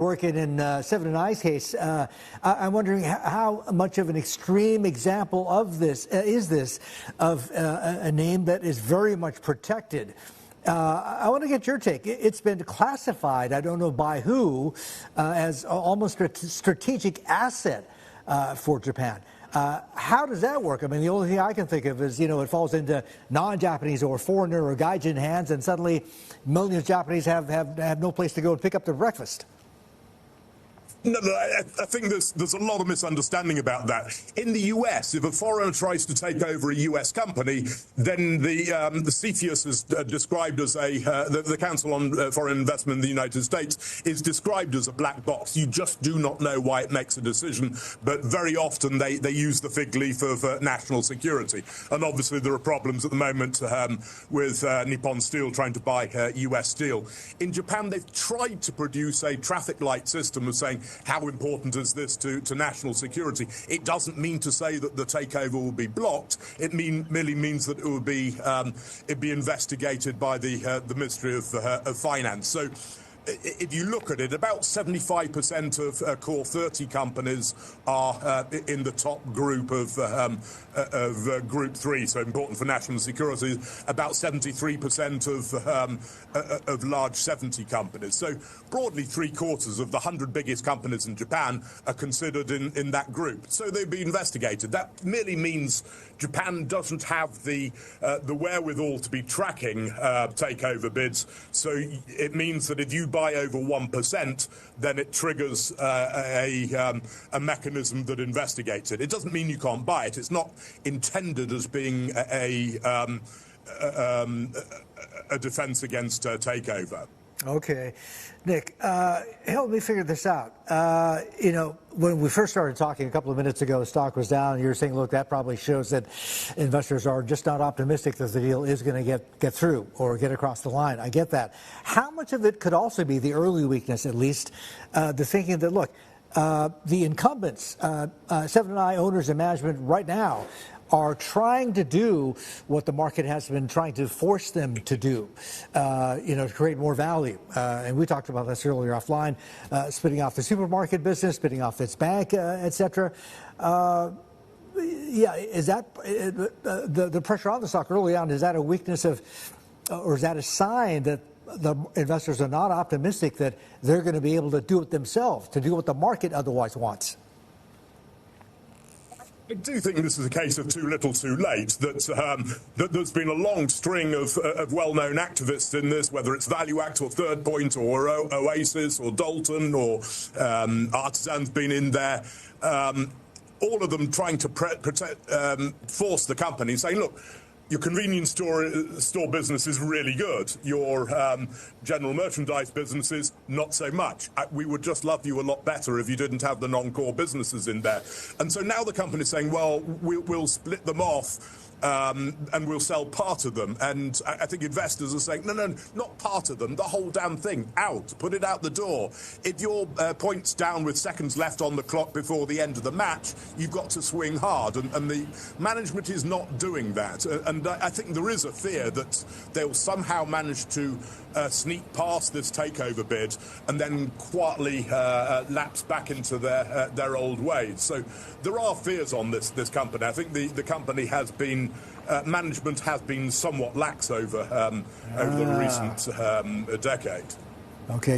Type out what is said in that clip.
Working in Seven & I's case, I'm wondering how much of an extreme example of this is this of a name that is very much protected. I want to get your take. It's been classified, I don't know by who, as almost a strategic asset for Japan. How does that work? I mean, the only thing I can think of is, it falls into non-Japanese or foreigner or gaijin hands, and suddenly millions of Japanese have no place to go and pick up their breakfast. No, I think there's a lot of misunderstanding about that. In the US, if a foreigner tries to take over a US company, then the CFIUS is described as the Council on Foreign Investment in the United States is described as a black box. You just do not know why it makes a decision, but very often they use the fig leaf of national security. And obviously there are problems at the moment with Nippon Steel trying to buy US Steel. In Japan, they've tried to produce a traffic light system of saying, how important is this to national security? It doesn't mean to say that the takeover will be blocked. It merely means that it will be investigated by the Ministry of Finance. So if you look at it, about 75% of core 30 companies are in the top group of Group 3, so important for national security. About 73% of large 70 companies. So broadly, 3/4 of the 100 biggest companies in Japan are considered in that group. So they'll be investigated. That merely means Japan doesn't have the wherewithal to be tracking takeover bids. So it means that if you buy over 1%, then it triggers a mechanism that investigates it. It doesn't mean you can't buy it. It's not intended as being a defense against takeover. Okay. Nick, help me figure this out. When we first started talking a couple of minutes ago, the stock was down. You were saying, look, that probably shows that investors are just not optimistic that the deal is going to get through or get across the line. I get that. How much of it could also be the early weakness, at least, the thinking that, look, the incumbents, Seven & I owners and management right now, are trying to do what the market has been trying to force them to do, to create more value. And we talked about this earlier offline, spinning off the supermarket business, spinning off its bank, et cetera. Is that the pressure on the stock early on? Is that a weakness or is that a sign that the investors are not optimistic that they're going to be able to do it themselves, to do what the market otherwise wants? I do think this is a case of too little too late, that there's been a long string of well-known activists in this, whether it's Value Act or Third Point or Oasis or Dalton or Artisan's been in there, all of them trying to force the company, saying, look, your convenience store business is really good. Your general merchandise businesses, not so much. We would just love you a lot better if you didn't have the non-core businesses in there. And so now the company's saying, well, we'll split them off. And we'll sell part of them. And I think investors are saying, no, not part of them, the whole damn thing, out, put it out the door. If your points down with seconds left on the clock before the end of the match, you've got to swing hard. And the management is not doing that. And I think there is a fear that they'll somehow manage to sneak past this takeover bid and then quietly lapse back into their old ways. So there are fears on this company. I think the company has been management has been somewhat lax over the recent decade. Okay.